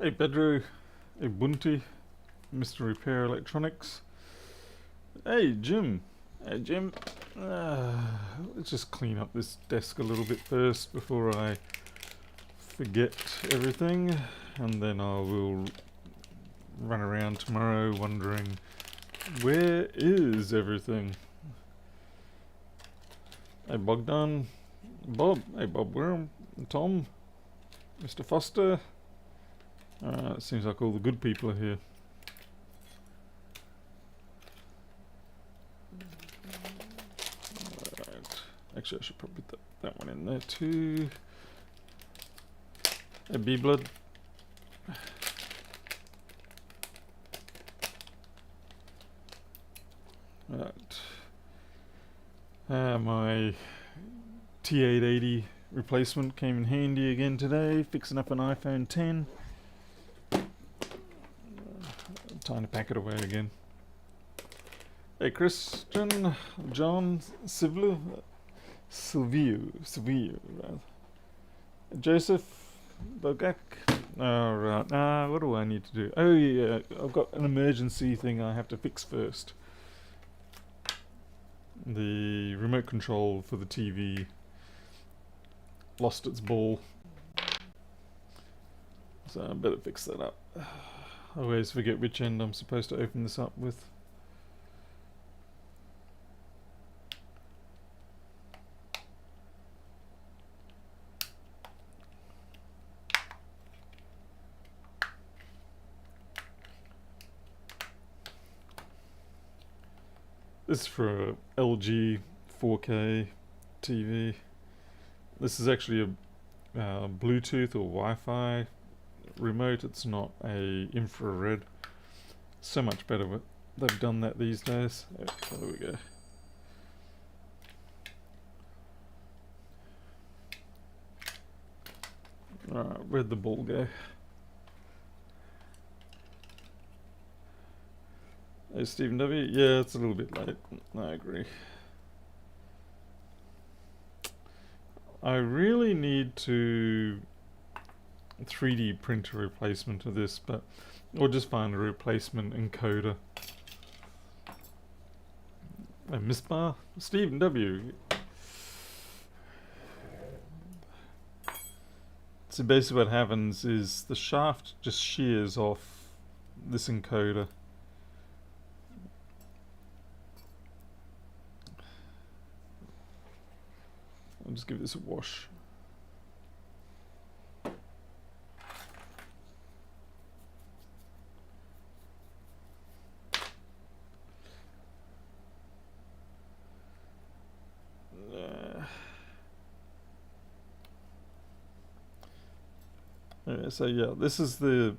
Hey Pedro, hey Bunty, Mr. Repair Electronics. Hey Jim, hey Jim. Let's just clean up this desk a little bit first before I forget everything, and then I will run around tomorrow wondering where is everything. Hey Bogdan, Bob, hey Bob Worm, Tom, Mr. Foster. It seems like all the good people are here. Right. Actually, I should probably put that one in there too. Hey B-Blood. Right. My T880 replacement came in handy again today, fixing up an iPhone 10. Time to pack it away again. Hey Christian, John, Silvio, rather. Joseph, Bogak. Right. What do I need to do? Oh yeah, I've got an emergency thing I have to fix first. The remote control for the TV lost its ball, so I better fix that up. I always forget which end I'm supposed to open this up with. This is for a LG 4K TV. This is actually a Bluetooth or Wi-Fi remote. It's not a infrared. So much better, but they've done that these days. Oh, there we go. Alright, where'd the ball go? Hey Stephen W. Yeah, it's a little bit late. I agree. I really need to 3D print a replacement of this, but or just find a replacement encoder. A misbar? Stephen W. So basically what happens is the shaft just shears off this encoder. I'll just give this a wash. So yeah, this is the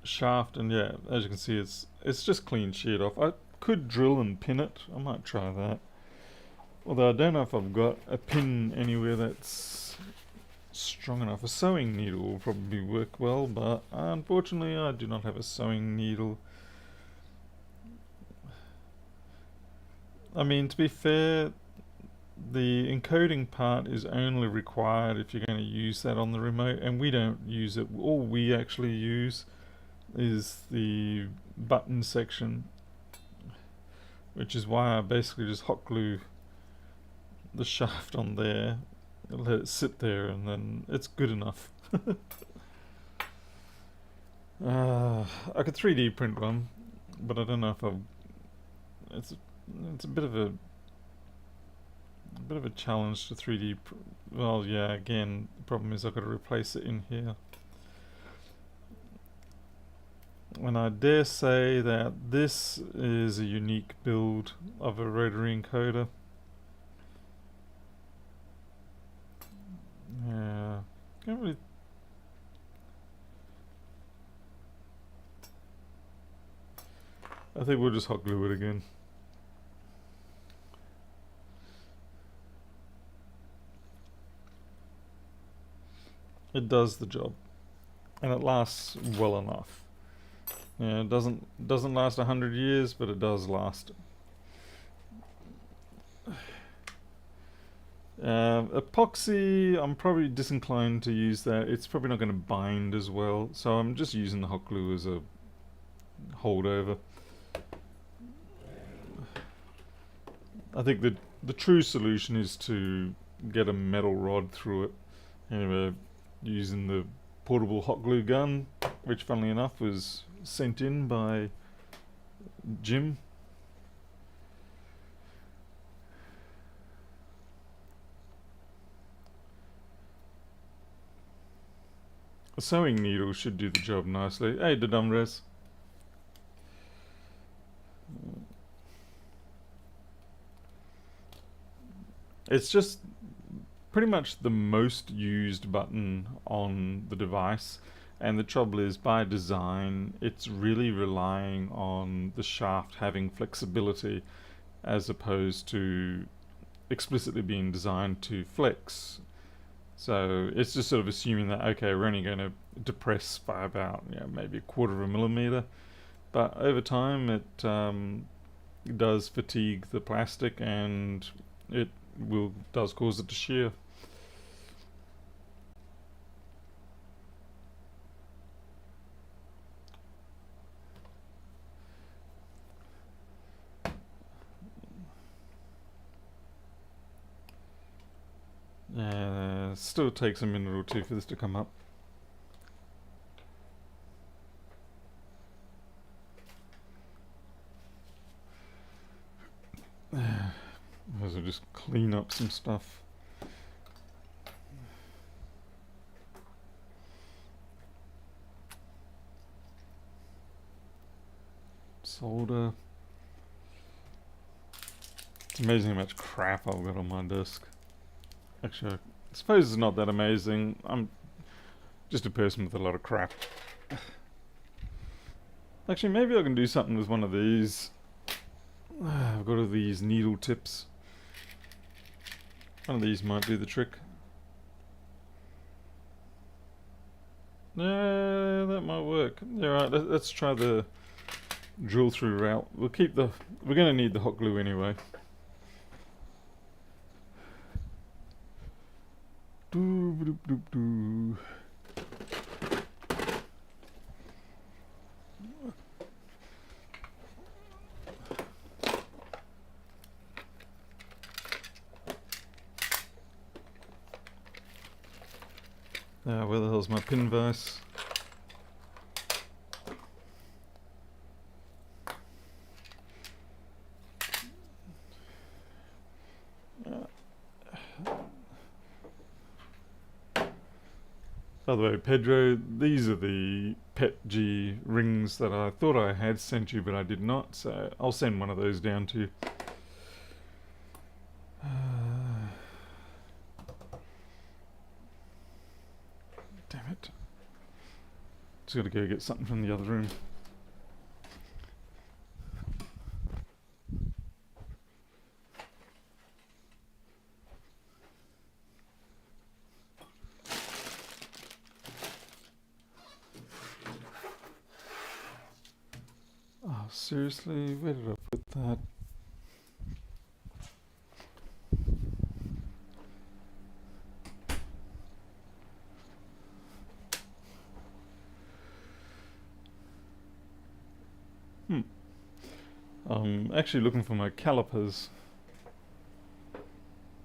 shaft, and yeah, as you can see, it's just clean sheared off. I could drill and pin it. I might try that. Although I don't know if I've got a pin anywhere that's strong enough. A sewing needle will probably work well, but unfortunately I do not have a sewing needle. I mean, to be fair, the encoding part is only required if you're going to use that on the remote, and we don't use it. All we actually use is the button section, which is why I basically just hot glue the shaft on there, let it sit there, and then it's good enough. I could 3D print one, but I don't know if I've. It's a bit of a challenge to 3D. Well, yeah. Again, the problem is I've got to replace it in here, and I dare say that this is a unique build of a rotary encoder. Yeah, can't really. I think we'll just hot glue it again. It does the job, and it lasts well enough. Yeah, it doesn't last 100 years, but it does last. Epoxy, I'm probably disinclined to use that. It's probably not going to bind as well, so I'm just using the hot glue as a holdover. I think the true solution is to get a metal rod through it. Anyway, using the portable hot glue gun, which funnily enough was sent in by Jim. A sewing needle should do the job nicely. Hey, Dadumres. It's just pretty much the most used button on the device, and the trouble is, by design, it's really relying on the shaft having flexibility as opposed to explicitly being designed to flex. So it's just sort of assuming that, okay, we're only going to depress by about, maybe a quarter of a millimeter, but over time it does fatigue the plastic, and it does cause it to shear. Still takes a minute or two for this to come up. As I just clean up some stuff. Solder. It's amazing how much crap I've got on my desk. Actually, I suppose it's not that amazing. I'm just a person with a lot of crap. Actually, maybe I can do something with one of these. I've got all these needle tips. One of these might do the trick. Yeah, that might work. Yeah, right, let's try the drill through route. We're gonna need the hot glue anyway. Where the hell's my pin vise? By the way, Pedro, these are the PETG rings that I thought I had sent you, but I did not, so I'll send one of those down to you. Damn it. Just gotta go get something from the other room. Oh, seriously? Where did I put that? I'm actually looking for my calipers.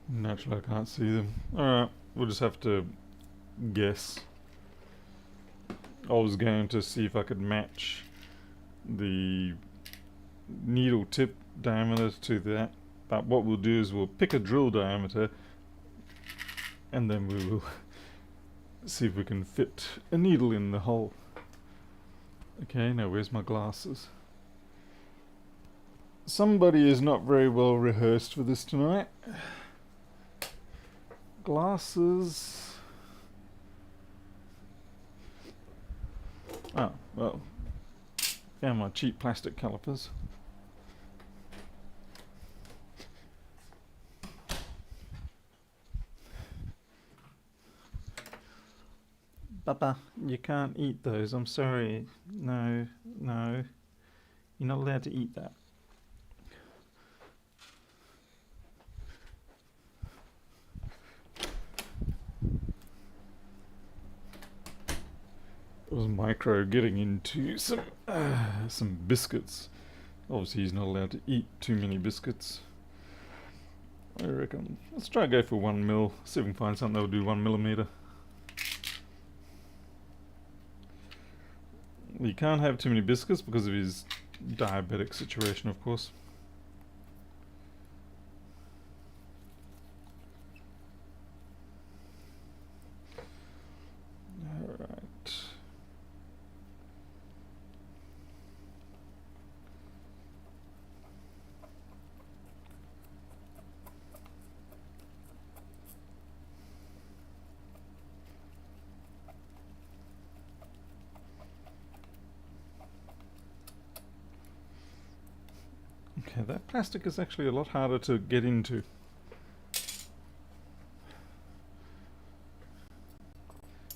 Naturally, I can't see them. Alright, we'll just have to guess. I was going to see if I could match the needle tip diameter to that, but what we'll do is we'll pick a drill diameter and then we will see if we can fit a needle in the hole. Okay, now where's my glasses? Somebody is not very well rehearsed for this tonight. Glasses. Oh, well, found my cheap plastic calipers. Papa, you can't eat those. I'm sorry. No, no. You're not allowed to eat that. was Micro getting into some biscuits. Obviously he's not allowed to eat too many biscuits. I reckon let's try and go for 1 mil. See if we can find something that will do 1 millimeter. You can't have too many biscuits because of his diabetic situation, of course. Alright. Okay, that plastic is actually a lot harder to get into.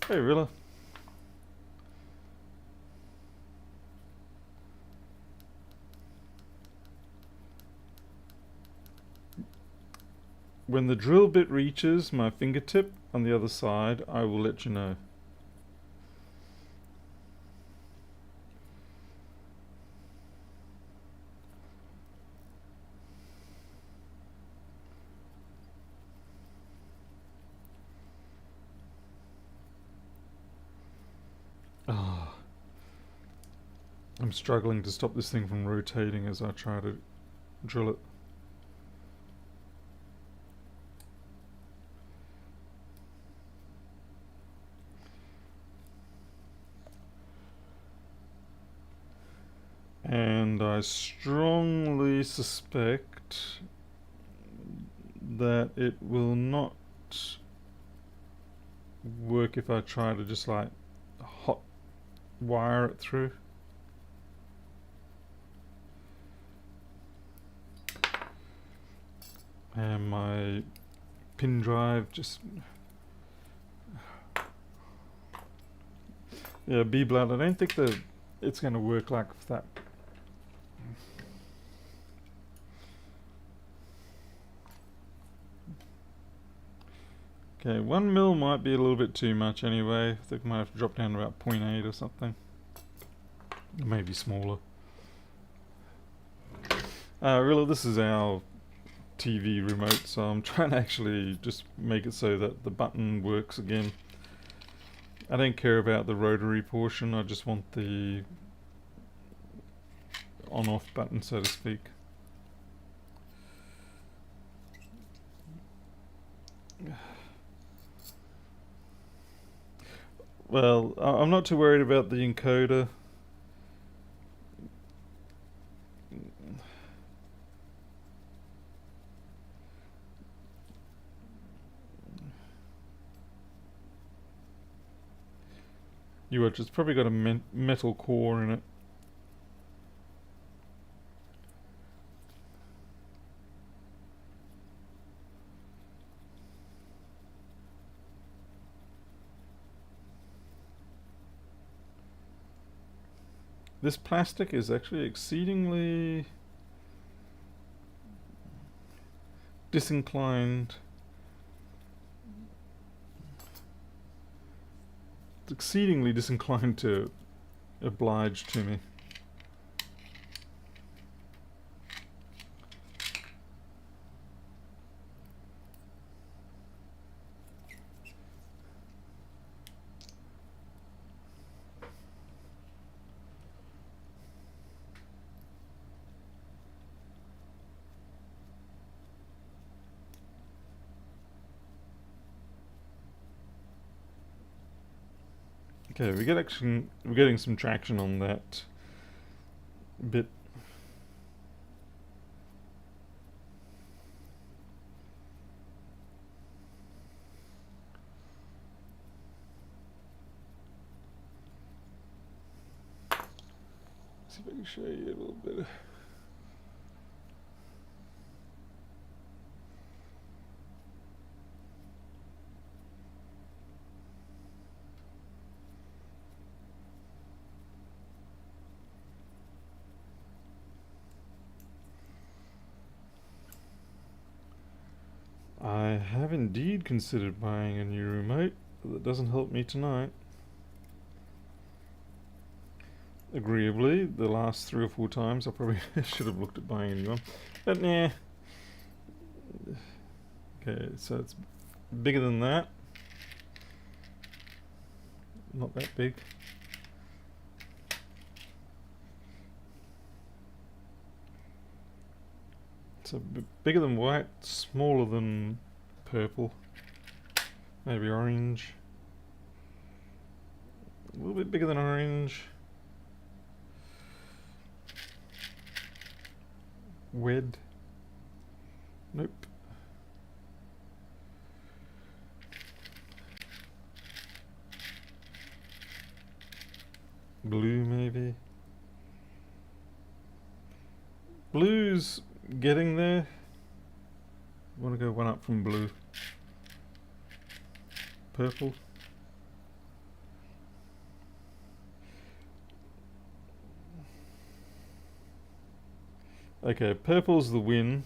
Hey, Rilla. When the drill bit reaches my fingertip on the other side, I will let you know. Oh, I'm struggling to stop this thing from rotating as I try to drill it. And I strongly suspect that it will not work if I try to just like hot wire it through. And my pin drive just... Yeah, B-blood, I don't think that it's going to work like that. Okay, 1 mil might be a little bit too much anyway. I think I might have to drop down to about 0.8 or something. Maybe smaller. Really, this is our TV remote, so I'm trying to actually just make it so that the button works again. I don't care about the rotary portion, I just want the on-off button, so to speak. Well, I'm not too worried about the encoder. You watch, it's probably got a metal core in it. This plastic is actually exceedingly disinclined. It's exceedingly disinclined to oblige to me. Okay, we're getting some traction on that bit. See if I can show you a little bit. I have indeed considered buying a new remote, but that doesn't help me tonight. agreeably the last 3 or 4 times. I probably should have looked at buying a new one, but nah. Okay, so it's bigger than that. Not that big. So bigger than white, smaller than purple, maybe orange. A little bit bigger than orange. Red. Nope. Blue maybe. Blue's getting there. Want to go one up from blue. Purple. Okay, purple's the win.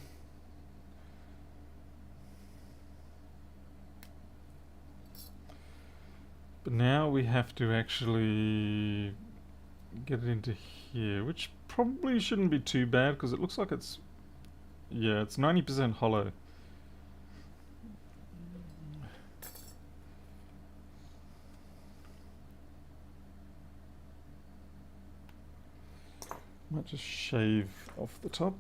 But now we have to actually get it into here, which probably shouldn't be too bad because it looks like it's, yeah, it's 90% hollow. Might just shave off the top.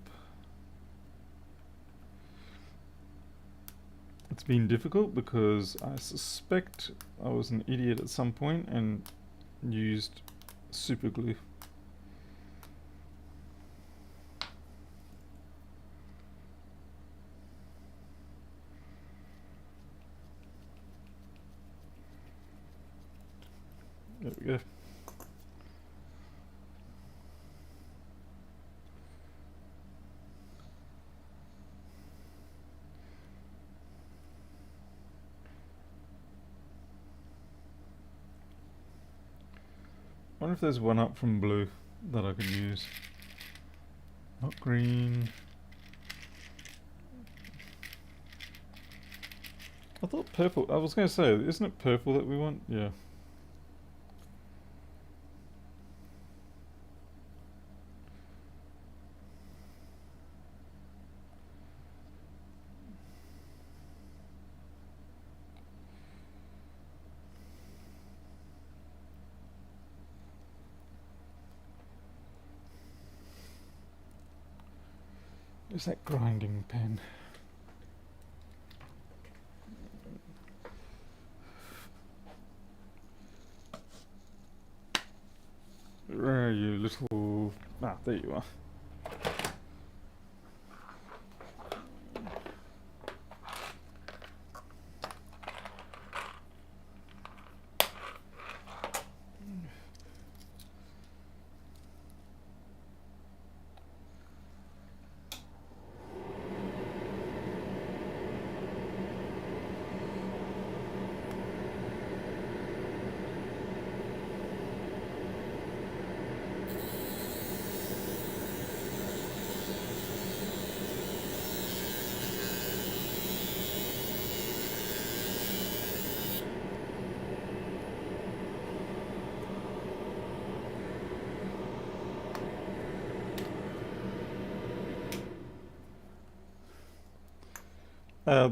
It's been difficult because I suspect I was an idiot at some point and used super glue. There we go. I wonder if there's one up from blue that I could use. Not green. I thought purple. I was going to say, isn't it purple that we want? Yeah. Where's that grinding pen? Where are you, little... Ah, there you are.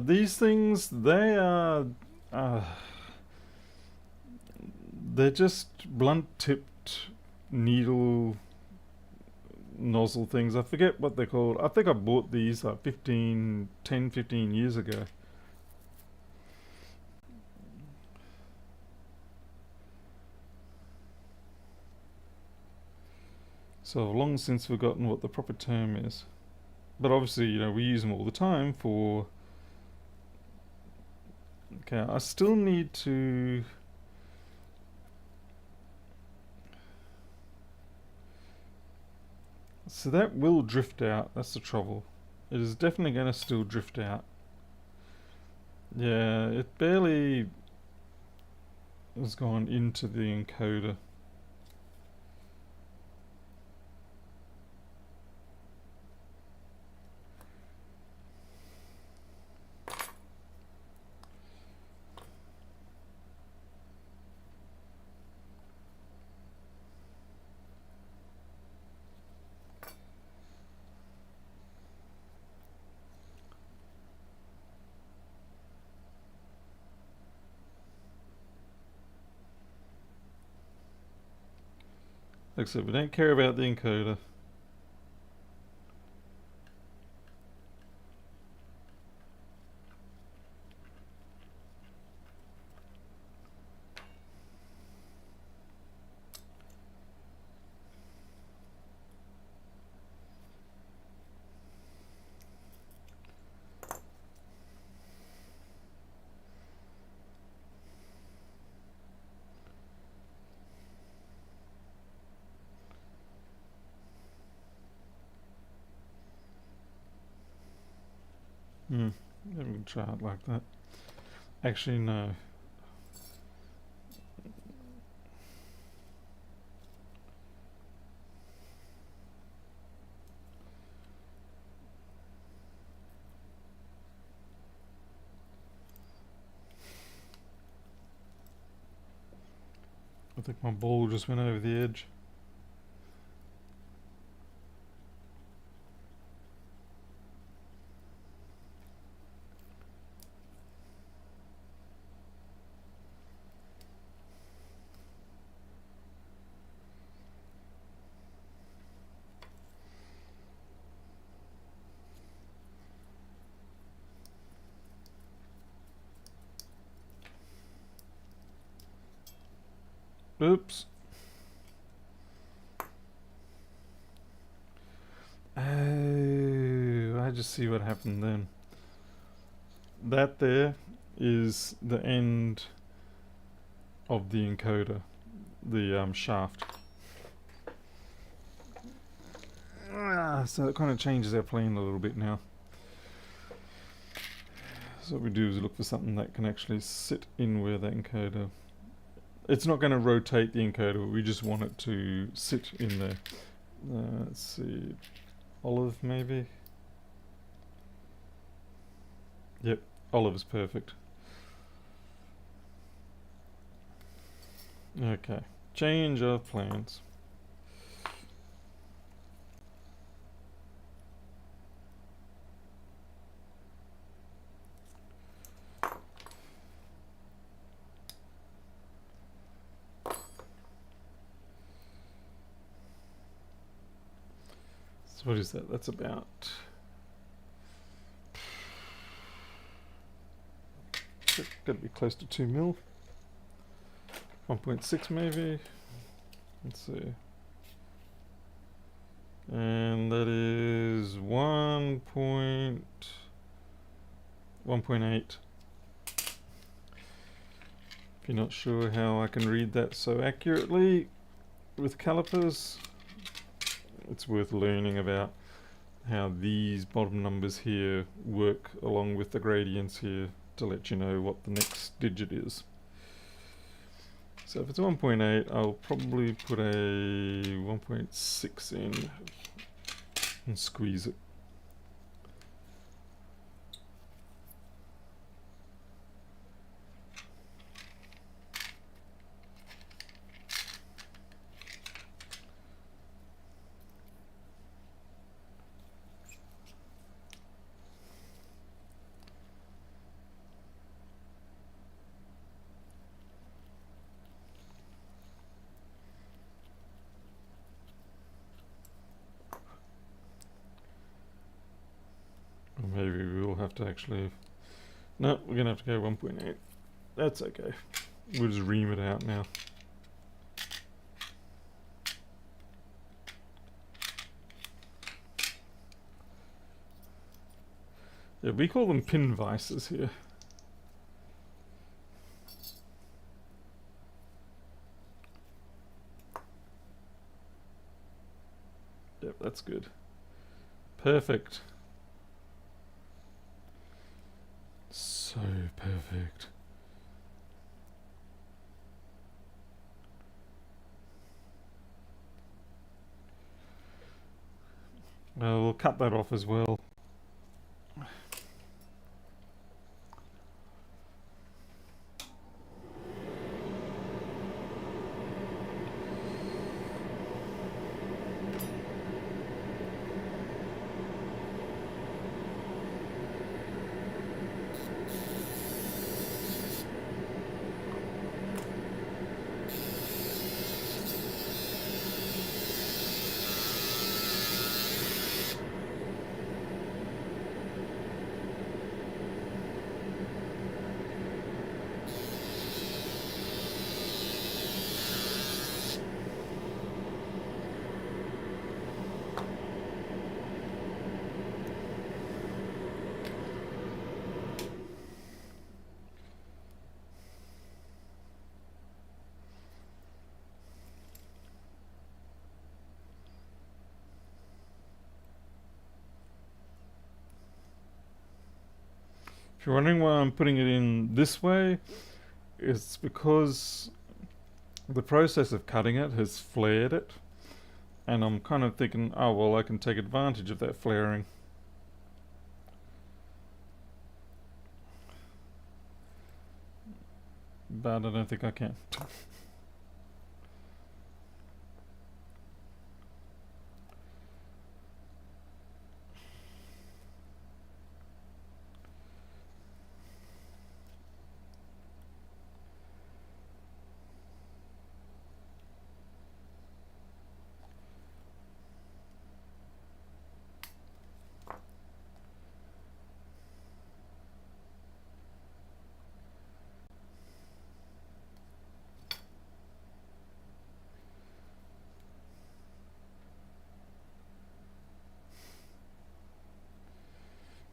These things, they are... they're just blunt-tipped needle nozzle things. I forget what they're called. I think I bought these like 10, 15 years ago. So I've long since forgotten what the proper term is. But obviously, you know, we use them all the time for... Okay, I still need to... So that will drift out, that's the trouble. It is definitely going to still drift out. Yeah, it barely has gone into the encoder. Like I said, we don't care about the encoder. Maybe we can try it like that. Actually, no. I think my ball just went over the edge. Oops. Oh, I just see what happened then. That there is the end of the encoder, the shaft. So it kind of changes our plane a little bit now. So what we do is look for something that can actually sit in where that encoder. It's not going to rotate the encoder, we just want it to sit in there. Let's see, olive maybe? Yep, olive is perfect. Okay, change of plans. So what is that? That's about got to be close to 2 mil. 1.6 maybe. Let's see. And that is 1.8. If you're not sure how I can read that so accurately with calipers, it's worth learning about how these bottom numbers here work along with the gradients here to let you know what the next digit is. So if it's 1.8, I'll probably put a 1.6 in and squeeze it. Maybe we'll have to actually... No, we're going to have to go 1.8. That's okay. We'll just ream it out now. Yeah, we call them pin vices here. Yep, that's good. Perfect. So perfect. We'll cut that off as well. If you're wondering why I'm putting it in this way, it's because the process of cutting it has flared it, and I'm kind of thinking, oh well, I can take advantage of that flaring. But I don't think I can.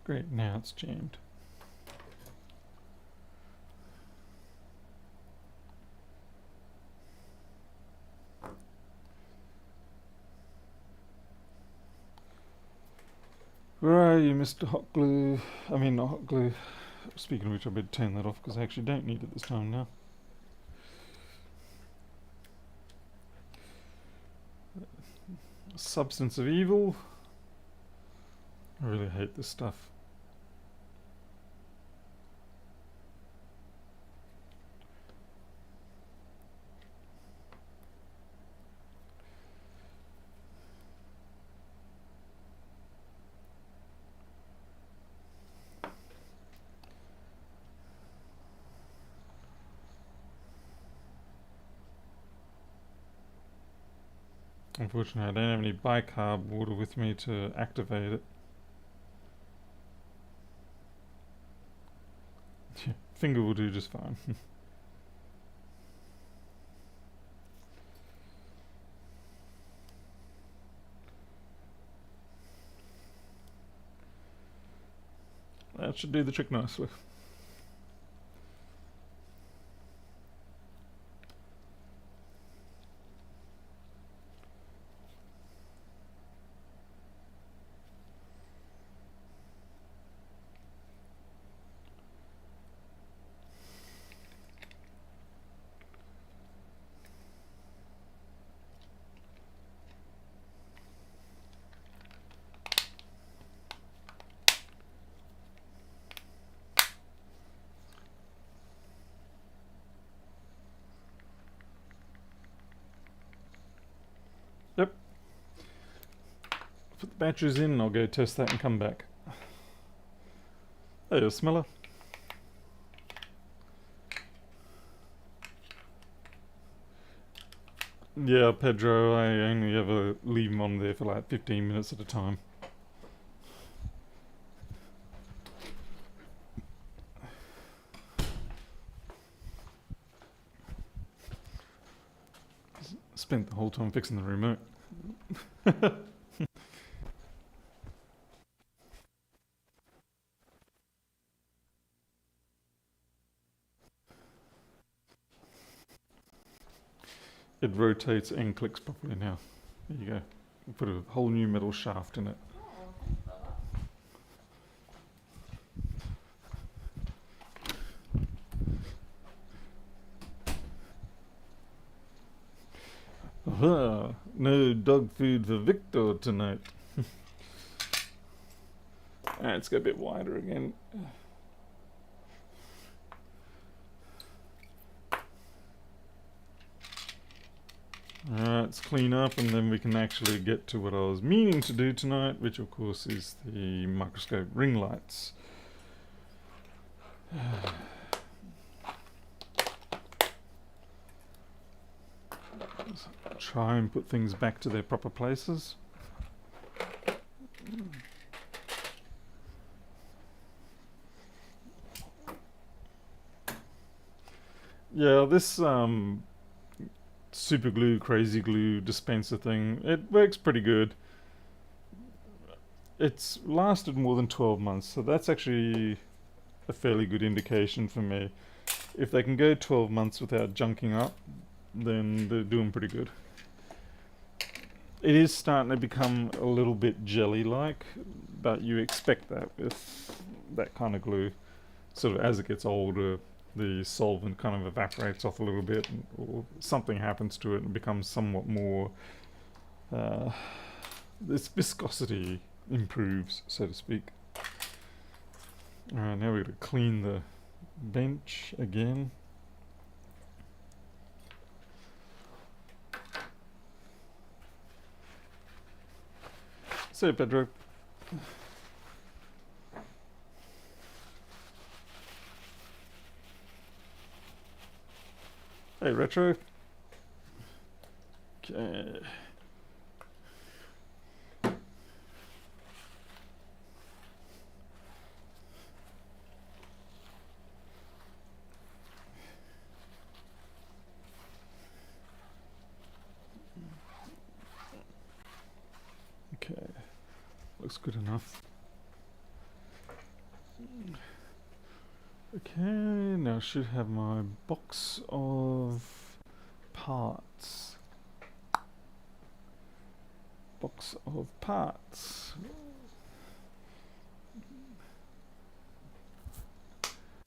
Great, now it's jammed. Where are you, Mr. Hot Glue? I mean, not hot glue. Speaking of which, I better turn that off because I actually don't need it this time now. Substance of evil. I really hate this stuff. Unfortunately, I don't have any bicarb water with me to activate it. Finger will do just fine. That should do the trick nicely. Yep. Put the batteries in and I'll go test that and come back. There you smeller. Yeah, Pedro, I only ever leave them on there for like 15 minutes at a time. Spent the whole time fixing the remote. It rotates and clicks properly now. There you go. We'll put a whole new metal shaft in it. No dog food for Victor tonight. Alright, let's go a bit wider again. Alright, let's clean up and then we can actually get to what I was meaning to do tonight, which of course is the microscope ring lights. Try and put things back to their proper places. Yeah, this super glue, crazy glue dispenser thing, it works pretty good. It's lasted more than 12 months, so that's actually a fairly good indication for me. If they can go 12 months without junking up, then they're doing pretty good. It is starting to become a little bit jelly-like, but you expect that with that kind of glue. sort of as it gets older, the solvent kind of evaporates off a little bit, or something happens to it and becomes somewhat more, this viscosity improves, so to speak. Alright, now we're going to clean the bench again. So, Pedro. Hey, Retro. Okay. Okay, looks good enough. Okay, now I should have my box of parts. Box of parts.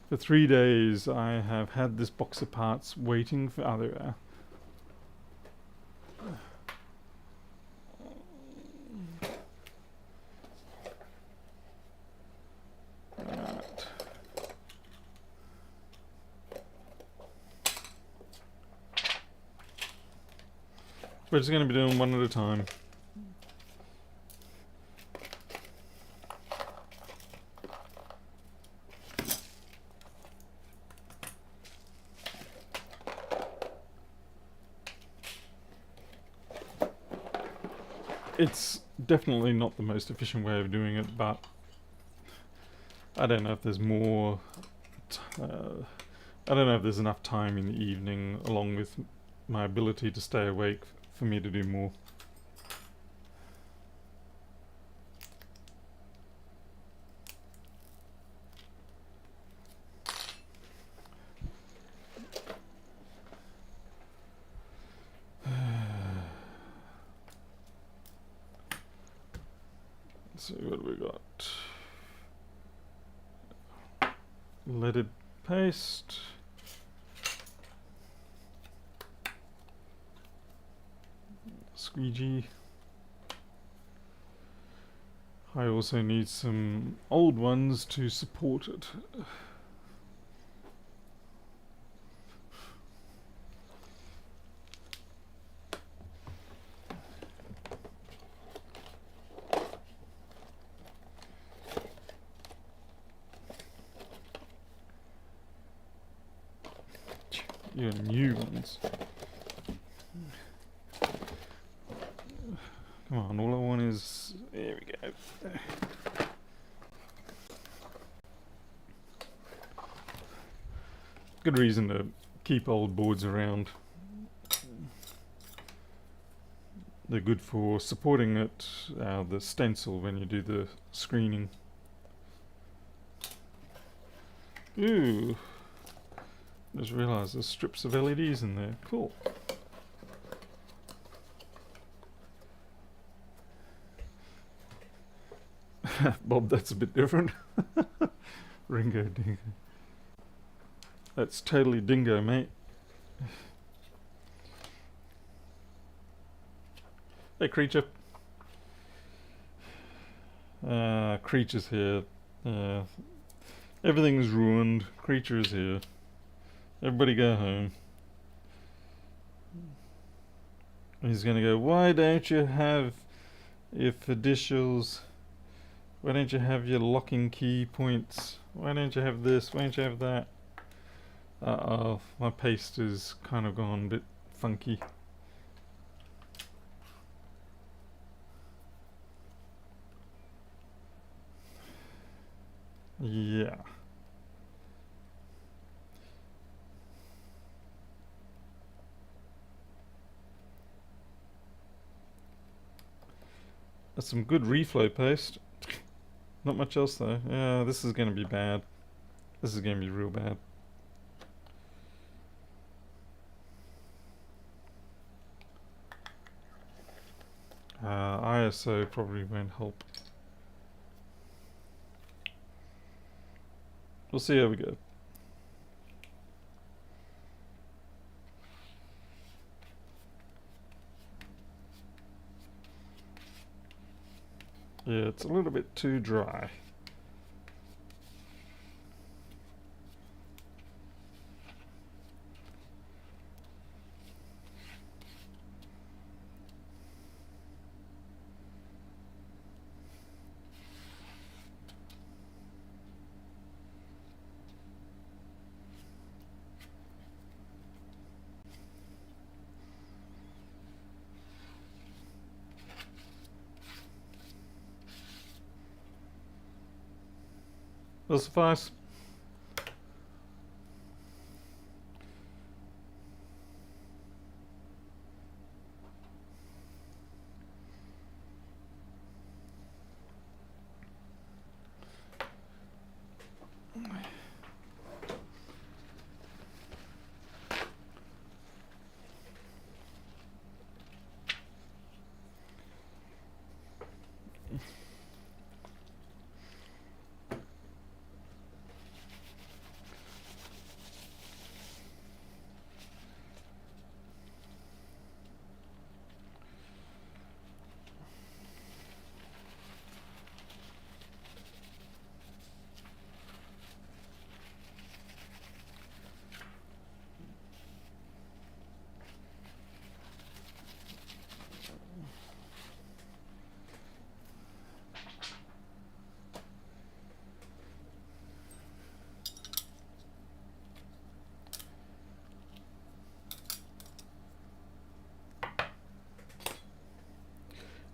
For 3 days I have had this box of parts waiting for other. We're just going to be doing one at a time. It's definitely not the most efficient way of doing it, but I don't know if there's more. I don't know if there's enough time in the evening, along with my ability to stay awake, for me to do more. So what have we got? Leaded paste. Squeegee. I also need some old ones to support it. Your new ones. Come on, all I want is... There we go. Good reason to keep old boards around. They're good for supporting it, the stencil when you do the screening. Ooh. Just realised there's strips of LEDs in there. Cool. Bob, that's a bit different. Ringo Dingo. That's totally dingo, mate. Hey, creature. Creature's here. Everything's ruined. Creature is here. Everybody go home. He's gonna go, why don't you have your fiducials? Why don't you have your locking key points? Why don't you have this? Why don't you have that? Uh-oh, my paste is kind of gone a bit funky. Yeah. That's some good reflow paste. Not much else though. Yeah, this is going to be bad. This is going to be real bad. ISO probably won't help. We'll see how we go. Yeah, it's a little bit too dry. Will suffice.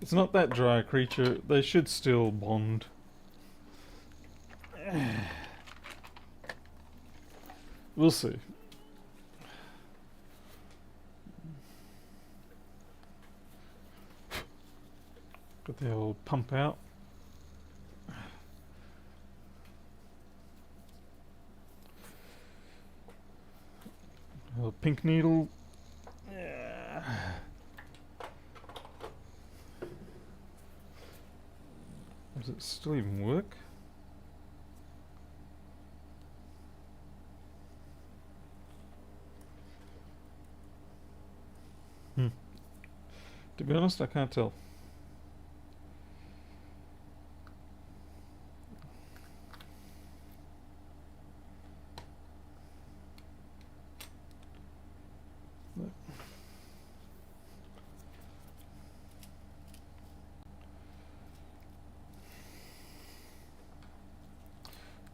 It's not that dry, creature. They should still bond. We'll see. Got the old pump out. Old pink needle. Yeah. Does it still even work? To be honest, I can't tell.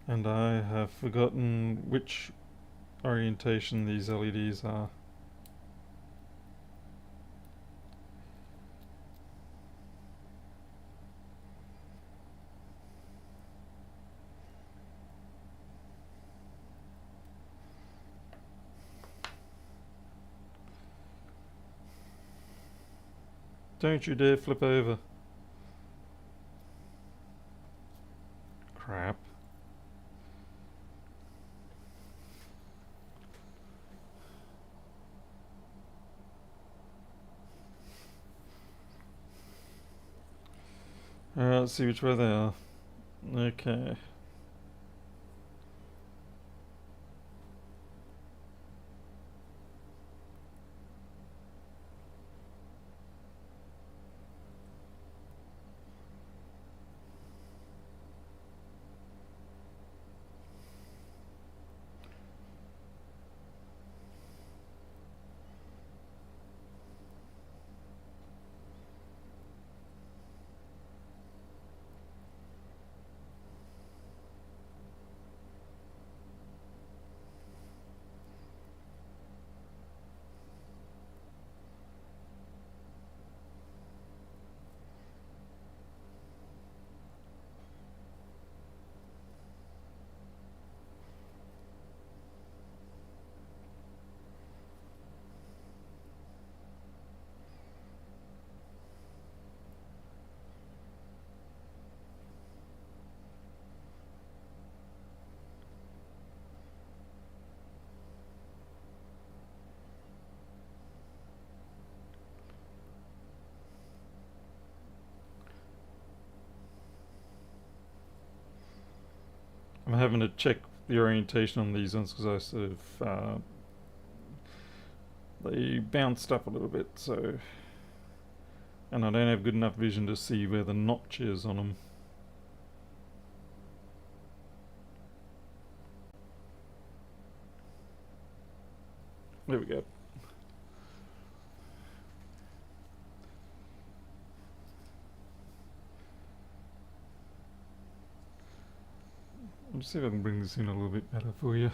And I have forgotten which orientation these LEDs are. Don't you dare flip over. Crap. Alright, let's see which way they are. Okay. I'm having to check the orientation on these ones because I sort of they bounced up a little bit, so, and I don't have good enough vision to see where the notch is on them. There we go. I'll just see if I can bring this in a little bit better for you.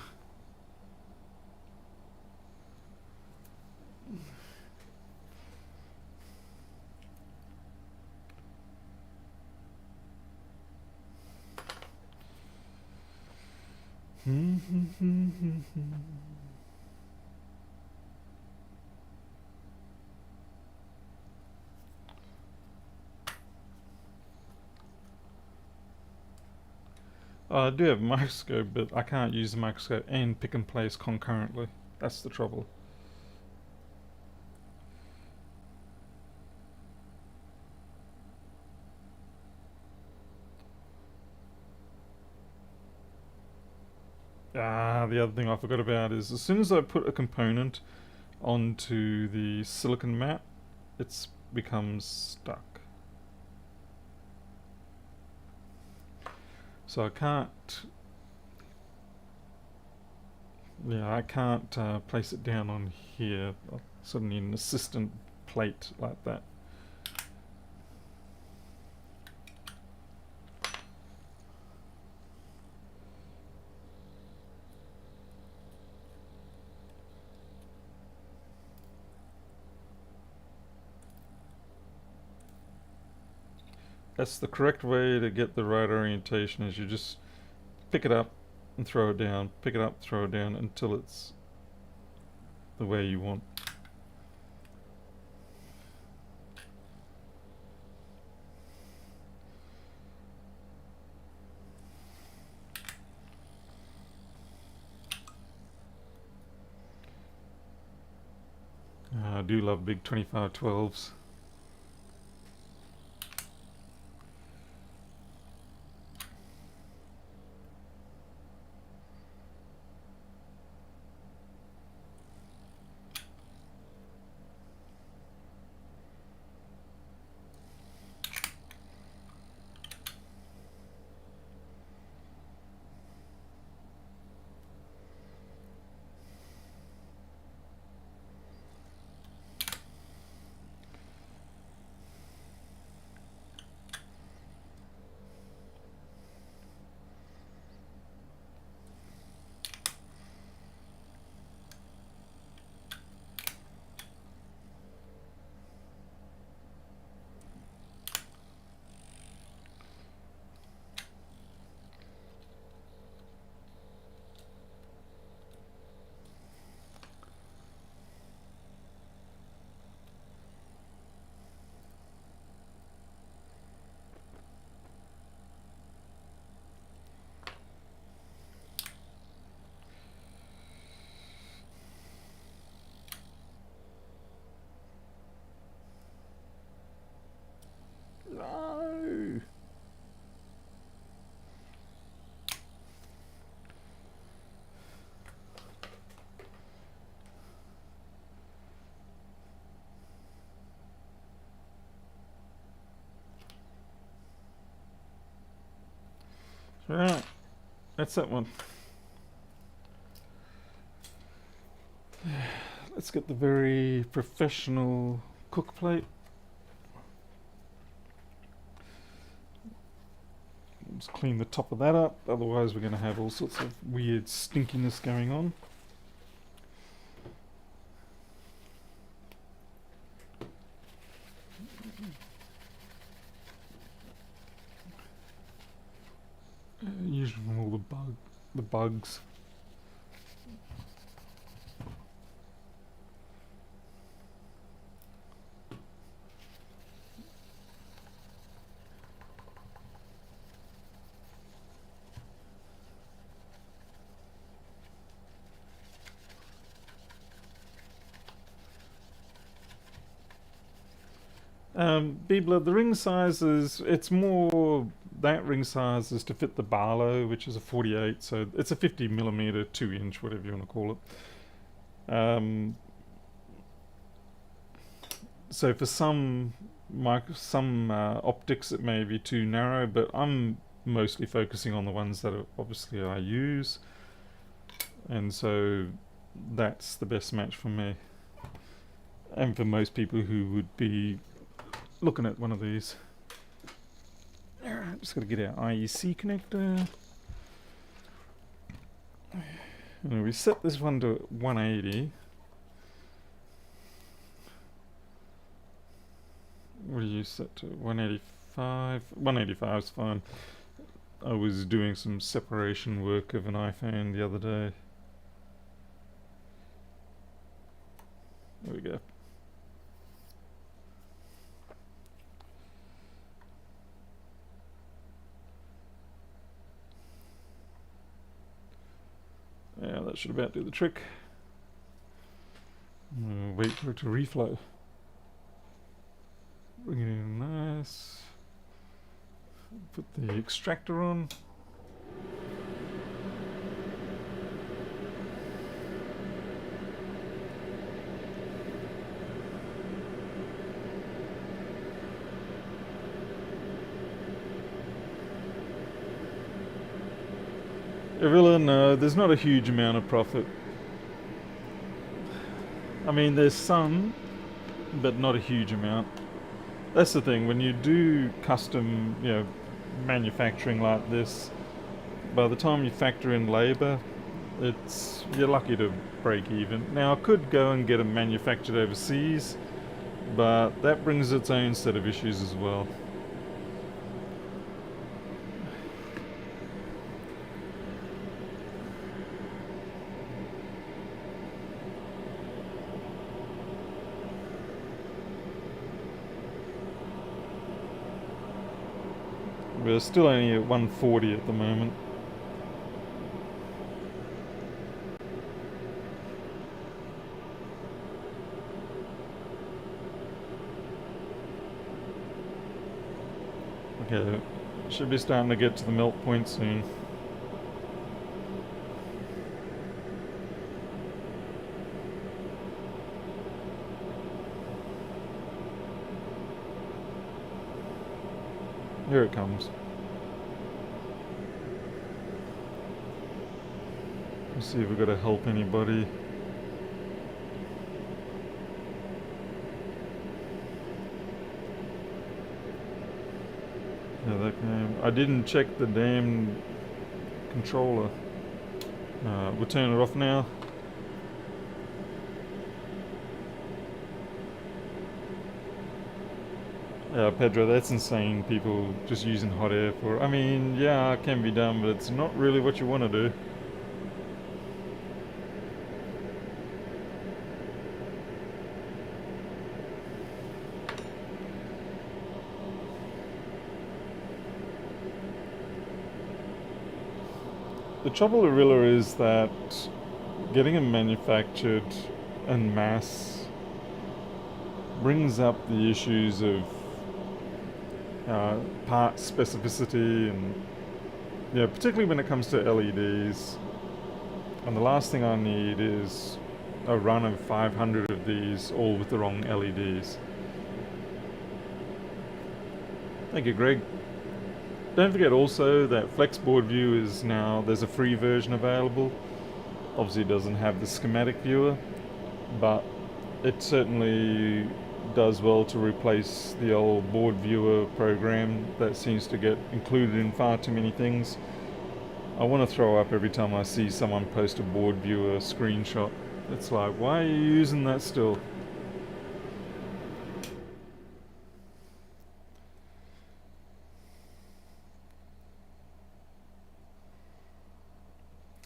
I do have a microscope, but I can't use the microscope and pick and place concurrently. That's the trouble. The other thing I forgot about is as soon as I put a component onto the silicon mat, it becomes stuck. So I can't, I can't place it down on here. I sort of need an assistant plate like that. That's the correct way to get the right orientation, is you just pick it up and throw it down, pick it up, throw it down until it's the way you want. I do love big 2512s. No. Right, that's that one. Let's get the very professional cook plate. Just clean the top of that up, otherwise we're going to have all sorts of weird stinkiness going on. Usually from all the bugs. B-Blood, the ring size is, it's more that ring size is to fit the barlow, which is a 48, so it's a 50mm 2-inch, whatever you want to call it. So for some optics it may be too narrow, but I'm mostly focusing on the ones that obviously I use, and so that's the best match for me and for most people who would be looking at one of these. Just got to get our IEC connector, and we set this one to 180. What do you set to? 185? 185 is fine. I was doing some separation work of an iPhone the other day. There we go. Yeah, that should about do the trick. Wait for it to reflow. Bring it in nice. Put the extractor on. Everilla, no, there's not a huge amount of profit. I mean, there's some, but not a huge amount. That's the thing, when you do custom, manufacturing like this, by the time you factor in labor, you're lucky to break even. Now, I could go and get them manufactured overseas, but that brings its own set of issues as well. We're still only at 140 at the moment. Okay, should be starting to get to the melt point soon. Here it comes. Let's see if we've got to help anybody. Yeah, that came. I didn't check the damn controller. We'll turn it off now. Yeah, Pedro, that's insane. People just using hot air for. I mean, yeah, it can be done, but it's not really what you want to do. The trouble with Rilla is that getting them manufactured en masse brings up the issues of part specificity, and particularly when it comes to LEDs. And the last thing I need is a run of 500 of these, all with the wrong LEDs. Thank you, Greg. Don't forget also that Flexboard View is now, there's a free version available. Obviously it doesn't have the schematic viewer, but it certainly does well to replace the old board viewer program that seems to get included in far too many things. I want to throw up every time I see someone post a board viewer screenshot. It's like, why are you using that still?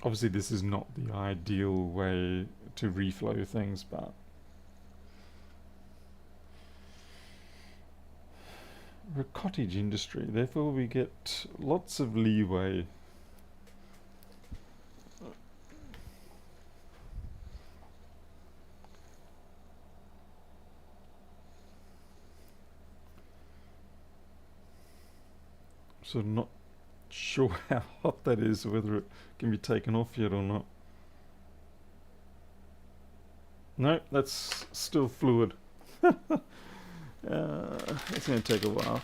Obviously this is not the ideal way to reflow things, but we're a cottage industry, therefore we get lots of leeway. So not sure how hot that is, whether it can be taken off yet or not. No, that's still fluid. It's going to take a while.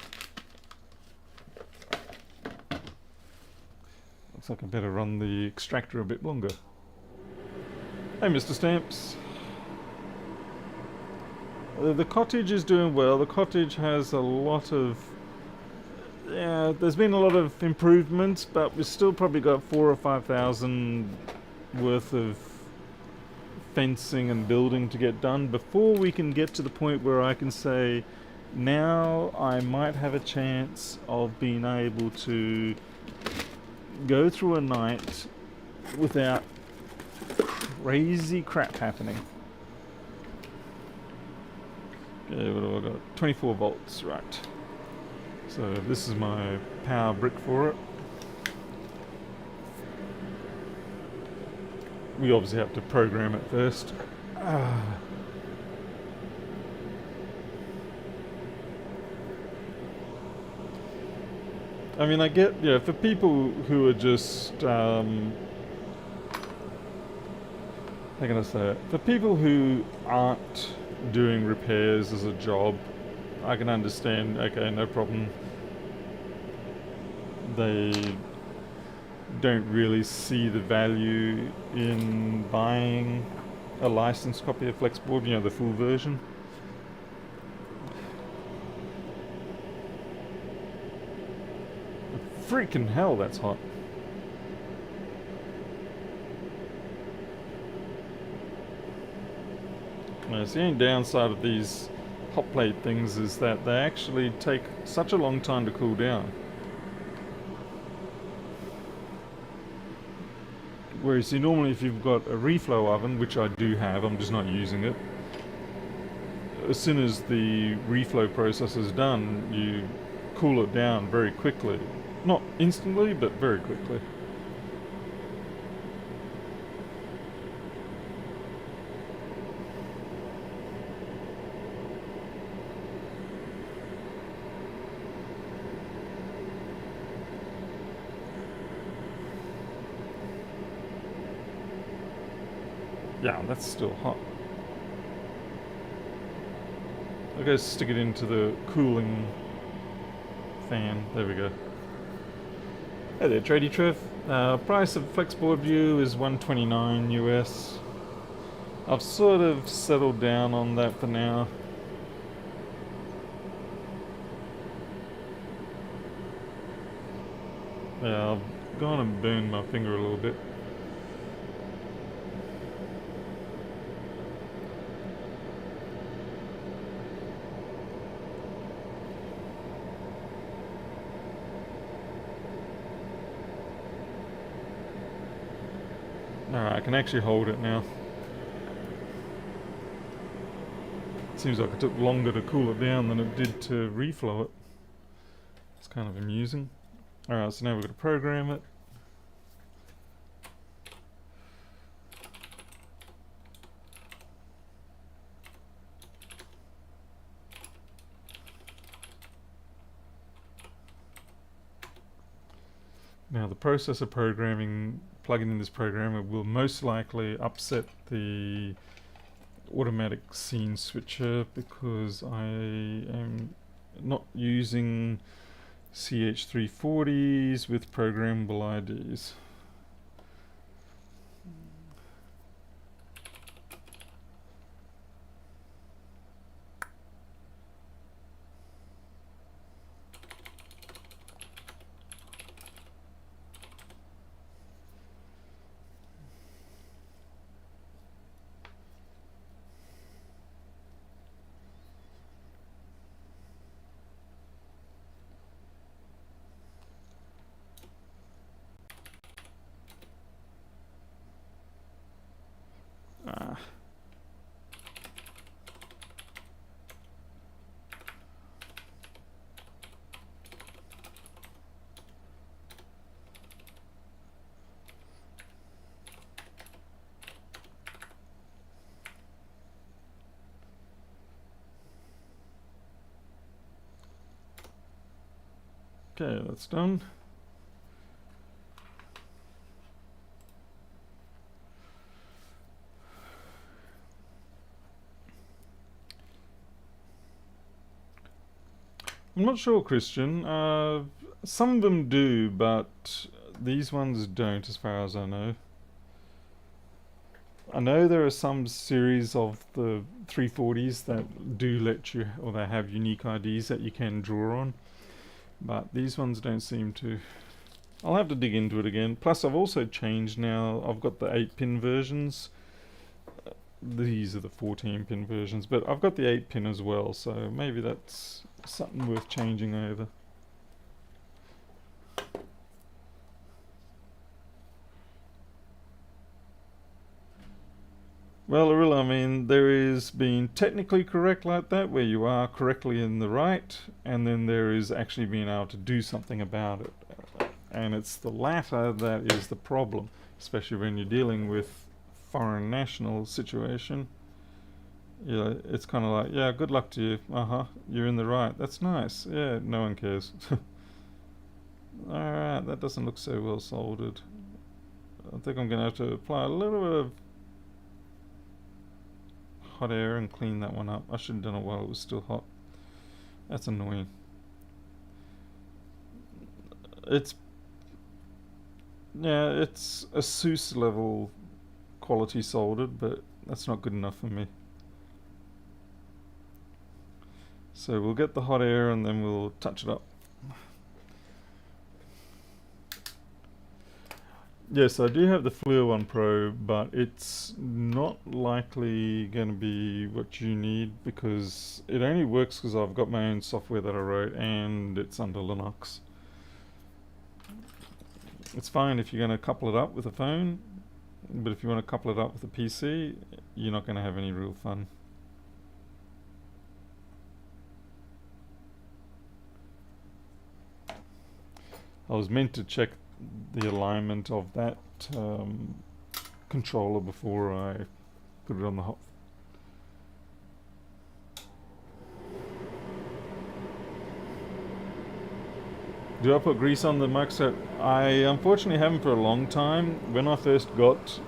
Looks like I better run the extractor a bit longer. Hey, Mr. Stamps. The cottage is doing well. The cottage has a lot of... Yeah, there's been a lot of improvements, but we've still probably got 4,000 or 5,000 worth of fencing and building to get done before we can get to the point where I can say, now I might have a chance of being able to go through a night without crazy crap happening. Okay, what have I got? 24 volts, right. So this is my power brick for it. We obviously have to program it first. I mean, I get, yeah, for people who are just, how can I say it? For people who aren't doing repairs as a job, I can understand, okay, no problem. They don't really see the value in buying a licensed copy of Flexboard, you know, the full version. Freaking hell, that's hot. Now, the only downside of these hot plate things is that they actually take such a long time to cool down. Whereas normally if you've got a reflow oven, which I do have, I'm just not using it, as soon as the reflow process is done, you cool it down very quickly. Not instantly, but very quickly. Yeah, that's still hot. I'll go stick it into the cooling fan. There we go. Hey there, Tradie Trev. Price of Flexboard View is $129 US. I've sort of settled down on that for now. Yeah, I've gone and burned my finger a little bit. Alright, I can actually hold it now. Seems like it took longer to cool it down than it did to reflow it. It's kind of amusing. Alright, so now we're going to program it. Now the process of programming, plugging in this programmer will most likely upset the automatic scene switcher because I am not using CH340s with programmable IDs. Okay, that's done. I'm not sure, Christian. Some of them do, but these ones don't, as far as I know. I know there are some series of the 340s that do let you, or they have unique IDs that you can draw on, but these ones don't seem to. I'll have to dig into it again. Plus, I've also changed now. I've got the 8-pin versions. These are the 14-pin versions, but I've got the 8-pin as well, so maybe that's something worth changing over. Well, Arilla, I mean, there is being technically correct like that, where you are correctly in the right, and then there is actually being able to do something about it. And it's the latter that is the problem, especially when you're dealing with foreign national situation. Yeah, it's kind of like, yeah, good luck to you. You're in the right. That's nice. Yeah, no one cares. Alright, that doesn't look so well soldered. I think I'm going to have to apply a little bit of hot air and clean that one up. I should have done it while it was still hot. That's annoying. It's a SUS level quality soldered, but that's not good enough for me. So we'll get the hot air and then we'll touch it up. Yes, I do have the Fluor 1 Pro, but it's not likely going to be what you need because it only works because I've got my own software that I wrote and it's under Linux. It's fine if you're going to couple it up with a phone, but if you want to couple it up with a PC, you're not going to have any real fun. I was meant to check the alignment of that controller before I put it on the hot. Do I put grease on the microscope? I unfortunately haven't for a long time. When I first got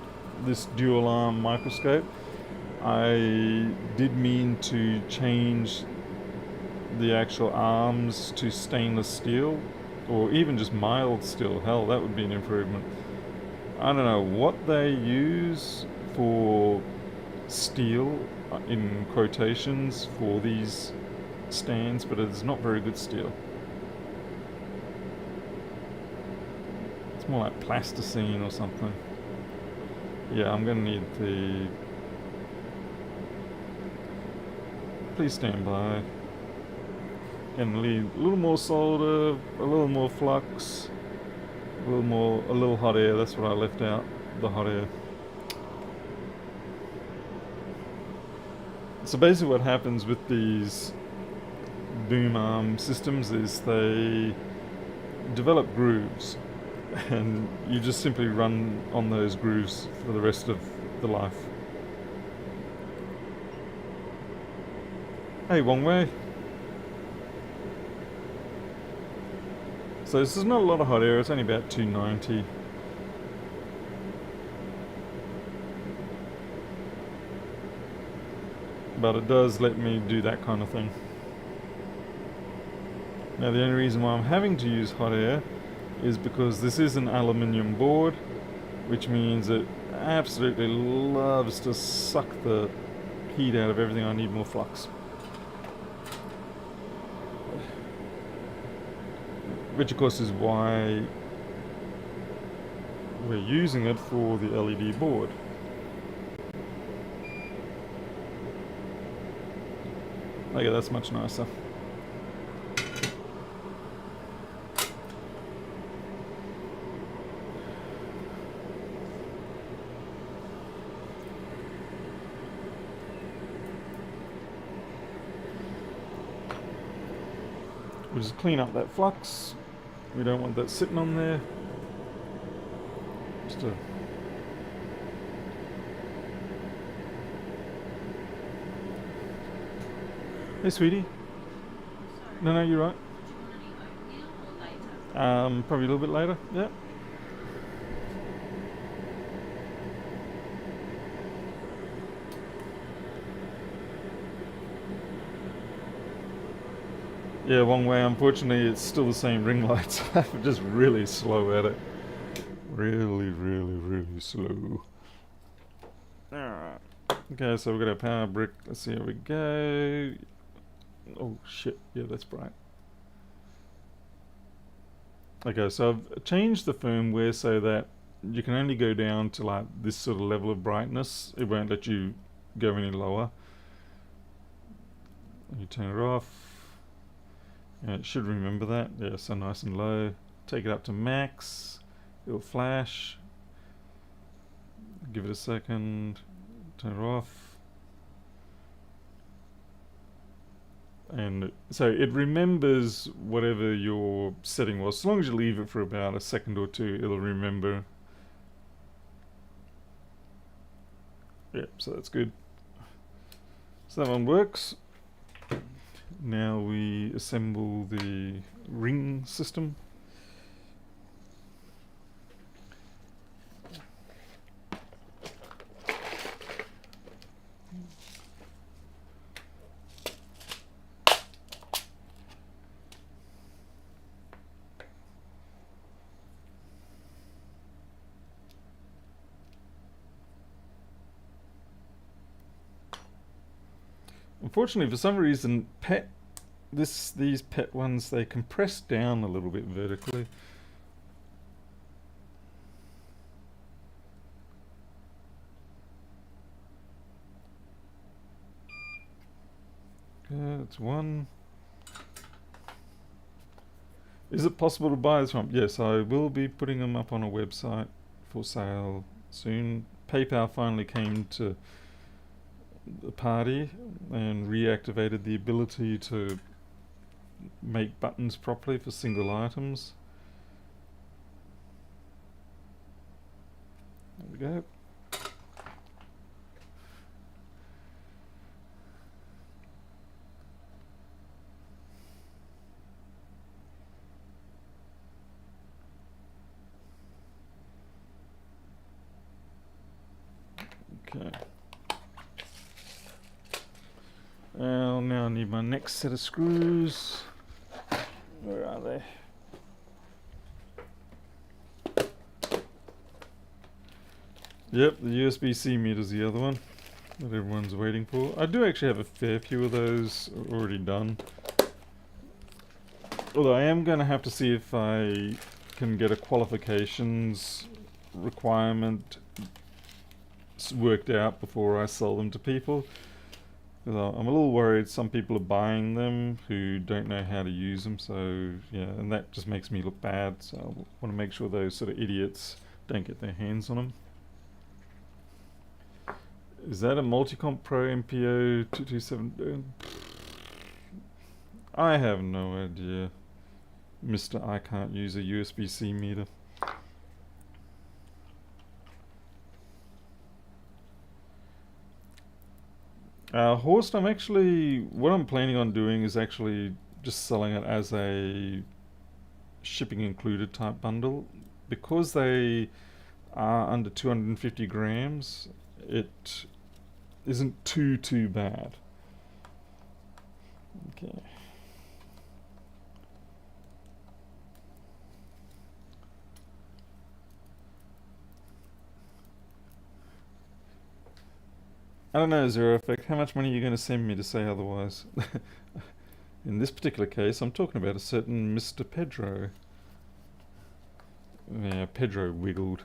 this dual arm microscope, I did mean to change the actual arms to stainless steel, or even just mild steel. Hell, that would be an improvement. I don't know what they use for steel in quotations for these stands, but it's not very good steel. It's more like plasticine or something. Yeah, I'm gonna need the... Please stand by. Gonna need a little more solder, a little more flux, a little hot air. That's what I left out, the hot air. So basically what happens with these boom arm systems is they develop grooves and you just simply run on those grooves for the rest of the life. Hey, Wong Wei. So this is not a lot of hot air, it's only about 290. But it does let me do that kind of thing. Now the only reason why I'm having to use hot air is because this is an aluminium board, which means it absolutely loves to suck the heat out of everything. I need more flux. Which of course is why we're using it for the LED board. Okay, that's much nicer. We'll just clean up that flux. We don't want that sitting on there. Just a... Hey, sweetie. No, you're right. Probably a little bit later. Yeah. Yeah, one way. Unfortunately, it's still the same ring lights. I'm just really slow at it. Really slow. Alright. Okay, so we've got our power brick. Let's see how we go. Oh shit, yeah, that's bright. Okay, so I've changed the firmware so that you can only go down to like this sort of level of brightness. It won't let you go any lower. You turn it off. Yeah, it should remember that. Yeah, so nice and low. Take it up to max. It'll flash. Give it a second. Turn it off. And so it remembers whatever your setting was. As long as you leave it for about a second or two, it'll remember. Yep, so that's good. So that one works. Now we assemble the ring system. Unfortunately, for some reason, these PET ones, they compress down a little bit vertically. Okay, that's one. Is it possible to buy this one? Yes, I will be putting them up on a website for sale soon. PayPal finally came to the party and reactivated the ability to make buttons properly for single items. There we go. Okay. I'll now need my next set of screws. Where are they? Yep, the USB-C meter is the other one that everyone's waiting for. I do actually have a fair few of those already done. Although I am going to have to see if I can get a qualifications requirement worked out before I sell them to people. I'm a little worried some people are buying them who don't know how to use them, so yeah, and that just makes me look bad, so I want to make sure those sort of idiots don't get their hands on them. Is that a Multicomp Pro MPO 227? I have no idea, Mr. I can't use a USB-C meter. Horst, what I'm planning on doing is actually just selling it as a shipping included type bundle. Because they are under 250 grams, it isn't too bad. Okay. I don't know, Zero Effect, how much money are you going to send me to say otherwise? In this particular case, I'm talking about a certain Mr. Pedro. Yeah, Pedro wiggled.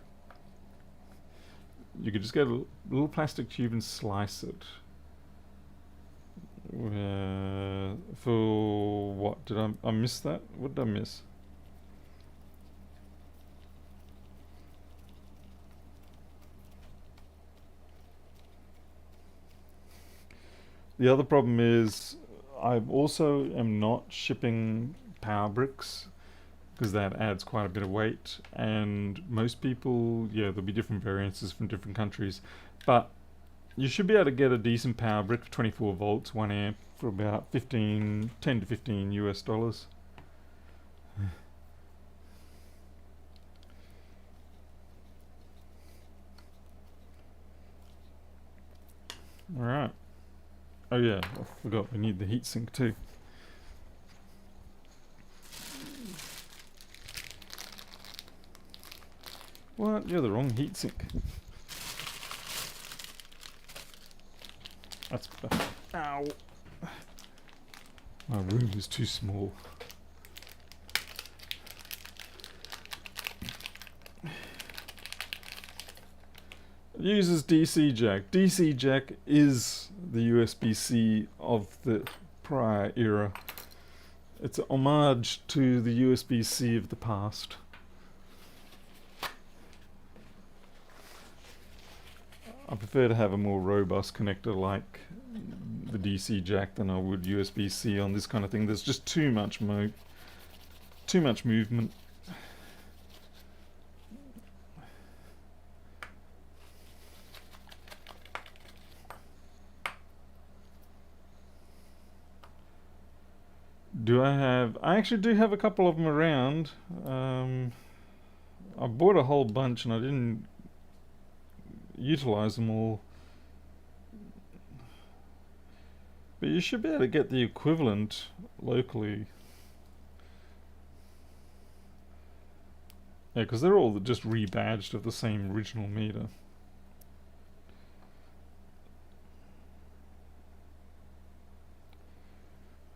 You could just get a little plastic tube and slice it. For what? Did I miss that? What did I miss? The other problem is I also am not shipping power bricks because that adds quite a bit of weight, and most people, yeah, there'll be different variances from different countries, but you should be able to get a decent power brick for 24 volts, 1 amp for about 10 to 15 US dollars. Alright. Oh yeah, I forgot we need the heatsink too. What? You're the wrong heatsink. That's better. Ow! My room is too small. It uses DC jack. DC jack is the USB-C of the prior era. It's an homage to the USB-C of the past. I prefer to have a more robust connector like the DC jack than I would USB-C on this kind of thing. There's just too much movement. I actually do have a couple of them around. I bought a whole bunch and I didn't utilize them all. But you should be able to get the equivalent locally. Yeah, because they're all just rebadged of the same original meter.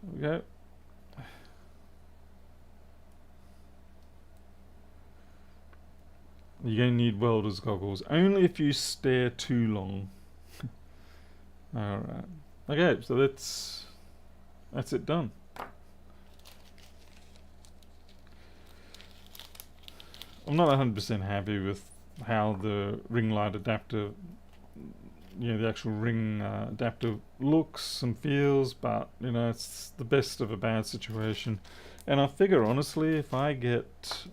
There we go. You're going to need welder's goggles, only if you stare too long. Alright. Okay, so that's it done. I'm not 100% happy with how the ring light adapter, the actual ring adapter looks and feels, but it's the best of a bad situation. And I figure honestly, if I get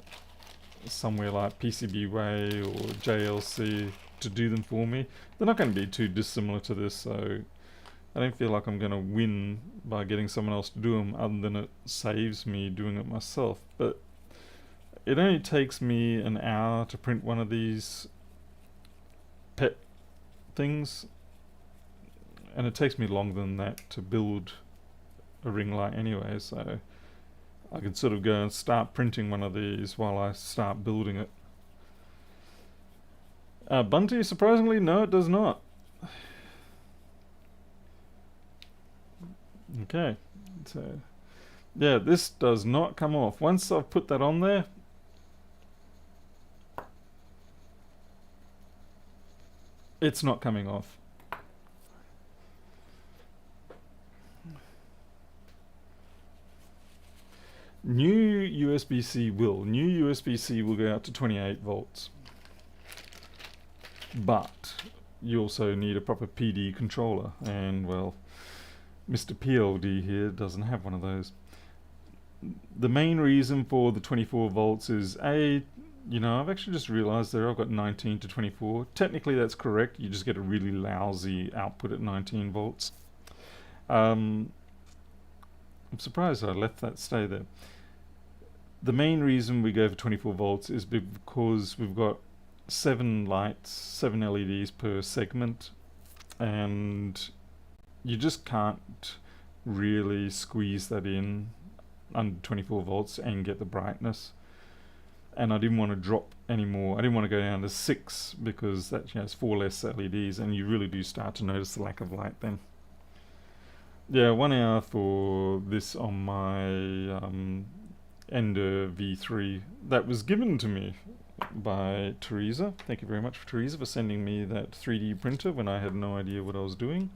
somewhere like PCBWay or JLC to do them for me, they're not going to be too dissimilar to this, so I don't feel like I'm going to win by getting someone else to do them, other than it saves me doing it myself. But it only takes me an hour to print one of these PET things, and it takes me longer than that to build a ring light anyway, so I can sort of go and start printing one of these while I start building it. Bunty, surprisingly, no, it does not. Okay, so yeah, this does not come off. Once I've put that on there, it's not coming off. New USB-C will go out to 28 volts. But you also need a proper PD controller, and well, Mr. PLD here doesn't have one of those. The main reason for the 24 volts is I've actually just realized there I've got 19 to 24. Technically that's correct, you just get a really lousy output at 19 volts. I'm surprised I let that stay there. The main reason we go for 24 volts is because we've got 7 lights, 7 LEDs per segment, and you just can't really squeeze that in under 24 volts and get the brightness. And I didn't want to drop anymore. I didn't want to go down to 6 because that has 4 less LEDs, and you really do start to notice the lack of light then. Yeah, 1 hour for this on my Ender V3 that was given to me by Teresa. Thank you very much, Teresa, for sending me that 3D printer when I had no idea what I was doing.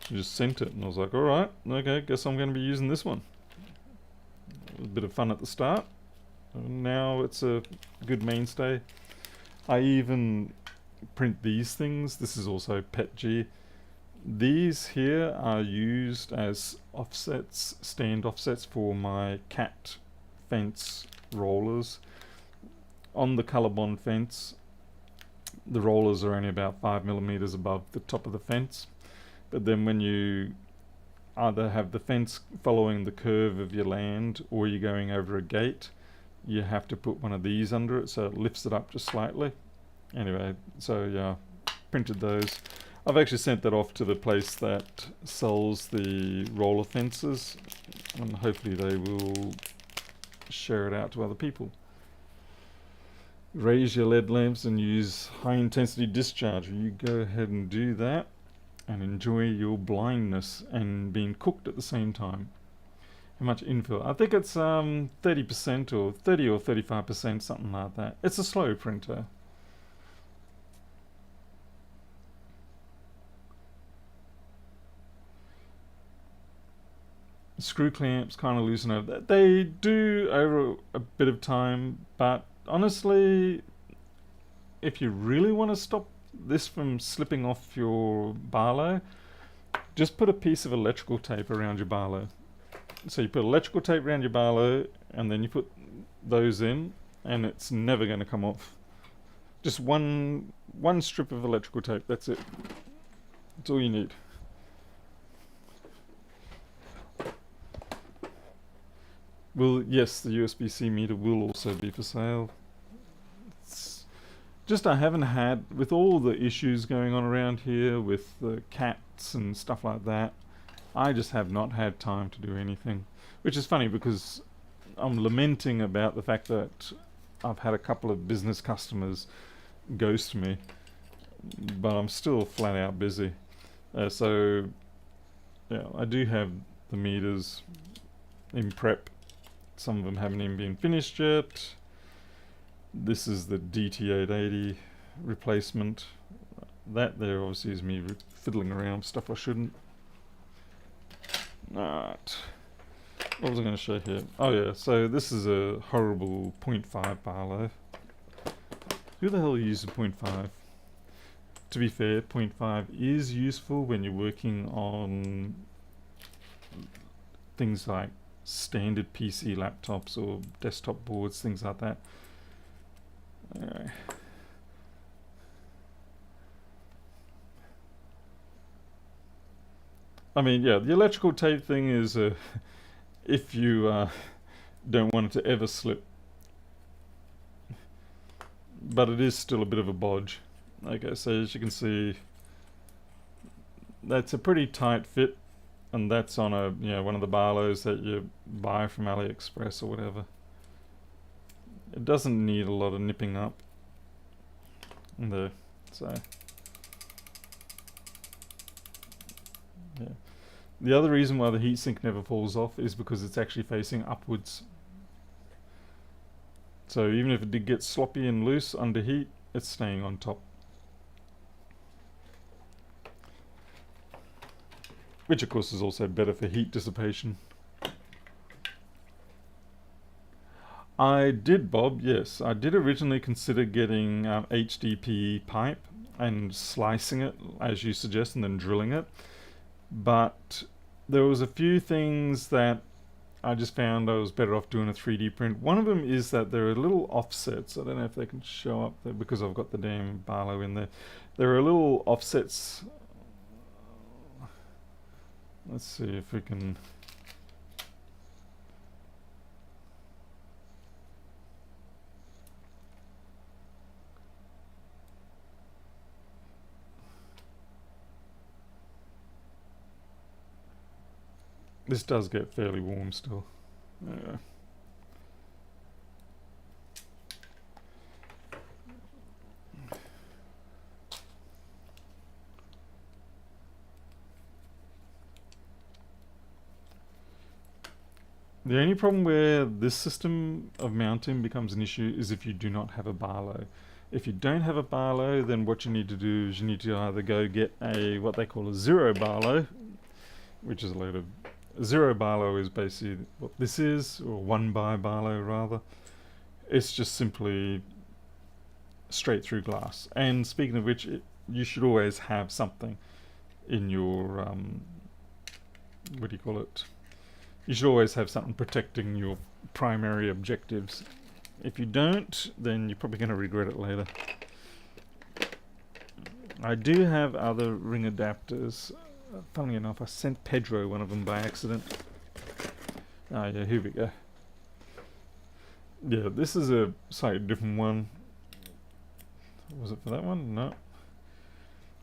She just sent it and I was like, alright, okay, guess I'm going to be using this one. It was a bit of fun at the start. Now it's a good mainstay. I even print these things. This is also PETG. These here are used as offsets, stand offsets for my cat fence rollers. On the Colorbond fence, the rollers are only about 5mm above the top of the fence. But then when you either have the fence following the curve of your land or you're going over a gate, you have to put one of these under it so it lifts it up just slightly. Anyway, so yeah, printed those. I've actually sent that off to the place that sells the roller fences, and hopefully they will share it out to other people. Raise your LED lamps and use high intensity discharge. You go ahead and do that and enjoy your blindness and being cooked at the same time. How much infill? I think it's 30% or 30 or 35%, something like that. It's a slow printer. Screw clamps kind of loosen over. They do over a bit of time, but honestly, if you really want to stop this from slipping off your barlow, just put a piece of electrical tape around your barlow. So you put electrical tape around your barlow, and then you put those in, and it's never going to come off. Just one strip of electrical tape, that's it. That's all you need. Well, yes, the USB-C meter will also be for sale. It's just I haven't had, with all the issues going on around here with the cats and stuff like that, I just have not had time to do anything. Which is funny because I'm lamenting about the fact that I've had a couple of business customers ghost me, but I'm still flat out busy. So, yeah, I do have the meters in prep. Some of them haven't even been finished yet. This is the DT880 replacement. That there obviously is me fiddling around with stuff I shouldn't. Alright. What was I going to show here? Oh yeah, so this is a horrible 0.5 barlow. Who the hell uses 0.5? To be fair, 0.5 is useful when you're working on things like standard PC laptops or desktop boards, things like that. Anyway. I mean, yeah, the electrical tape thing is if you don't want it to ever slip. But it is still a bit of a bodge. Okay, so as you can see, that's a pretty tight fit, and that's on a one of the barlows that you buy from AliExpress or whatever. It doesn't need a lot of nipping up. And there, so yeah. The other reason why the heatsink never falls off is because it's actually facing upwards. So even if it did get sloppy and loose under heat, it's staying on top. Which of course is also better for heat dissipation. I did, Bob, yes. I did originally consider getting HDPE pipe and slicing it, as you suggest, and then drilling it. But there was a few things that I just found I was better off doing a 3D print. One of them is that there are little offsets. I don't know if they can show up there because I've got the damn barlow in there. There are little offsets. Let's see if we can... This does get fairly warm still. Yeah. The only problem where this system of mounting becomes an issue is if you do not have a barlow. If you don't have a barlow, then what you need to do is you need to either go get a what they call a zero barlow, which is a load of... Zero barlow is basically what this is, or 1x barlow rather. It's just simply straight through glass. And speaking of which, you should always have something in your what do you call it? You should always have something protecting your primary objectives. If you don't, then you're probably going to regret it later. I do have other ring adapters. Funnily enough, I sent Pedro one of them by accident. Ah, yeah, here we go. Yeah, this is a slightly different one. Was it for that one? No.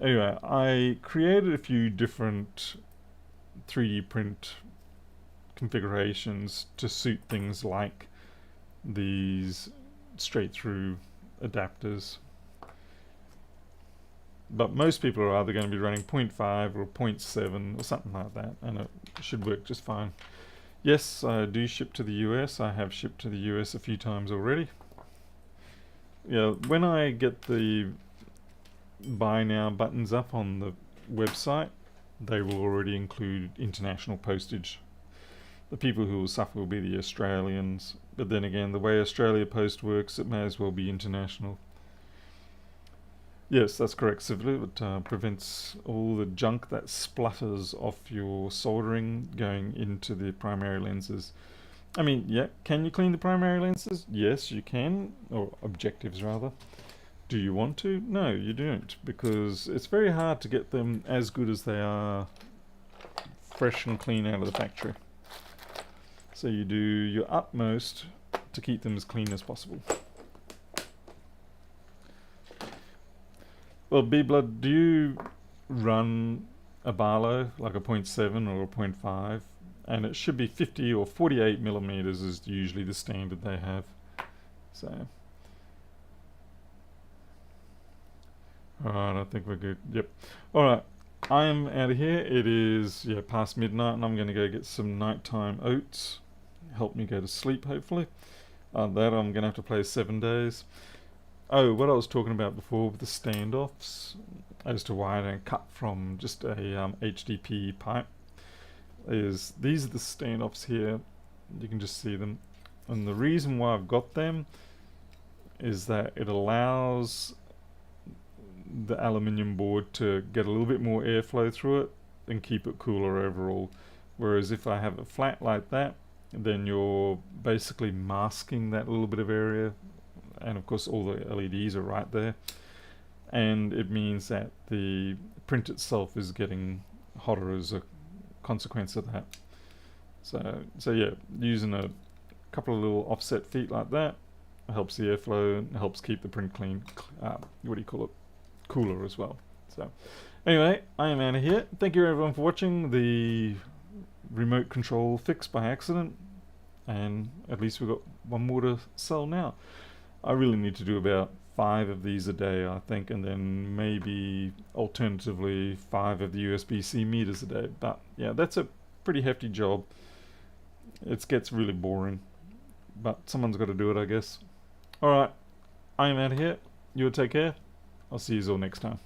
Anyway, I created a few different 3D print configurations to suit things like these straight through adapters. But most people are either going to be running 0.5 or 0.7 or something like that, and it should work just fine. Yes, I do ship to the US. I have shipped to the US a few times already. Yeah, when I get the buy now buttons up on the website, they will already include international postage. The people who will suffer will be the Australians, but then again, the way Australia Post works, it may as well be international. Yes, that's correct, Civil. It prevents all the junk that splutters off your soldering going into the primary lenses. I mean, yeah, can you clean the primary lenses? Yes, you can, or objectives rather. Do you want to? No, you don't, because it's very hard to get them as good as they are fresh and clean out of the factory. So you do your utmost to keep them as clean as possible. Well, B-Blood, do you run a barlow, like a 0.7 or a 0.5? And it should be 50 or 48 millimeters is usually the standard they have. So, alright, I think we're good. Yep. Alright, I'm out of here. It is past midnight, and I'm going to go get some nighttime oats. Help me go to sleep, hopefully. That I'm going to have to play 7 days. Oh, what I was talking about before with the standoffs, as to why I don't cut from just a HDP pipe, is these are the standoffs here. You can just see them. And the reason why I've got them is that it allows the aluminium board to get a little bit more airflow through it and keep it cooler overall. Whereas if I have it flat like that, then you're basically masking that little bit of area, and of course all the LEDs are right there, and it means that the print itself is getting hotter as a consequence of that. So yeah, using a couple of little offset feet like that helps the airflow and helps keep the print clean, cooler as well. So anyway, I am out of here. Thank you everyone for watching the remote control fix by accident, and at least we've got one more to sell now. I really need to do about 5 of these a day, I think, and then maybe alternatively 5 of the USB-C meters a day. But yeah, that's a pretty hefty job. It gets really boring, but someone's got to do it, I guess. Alright, I am out of here. You take care. I'll see you all next time.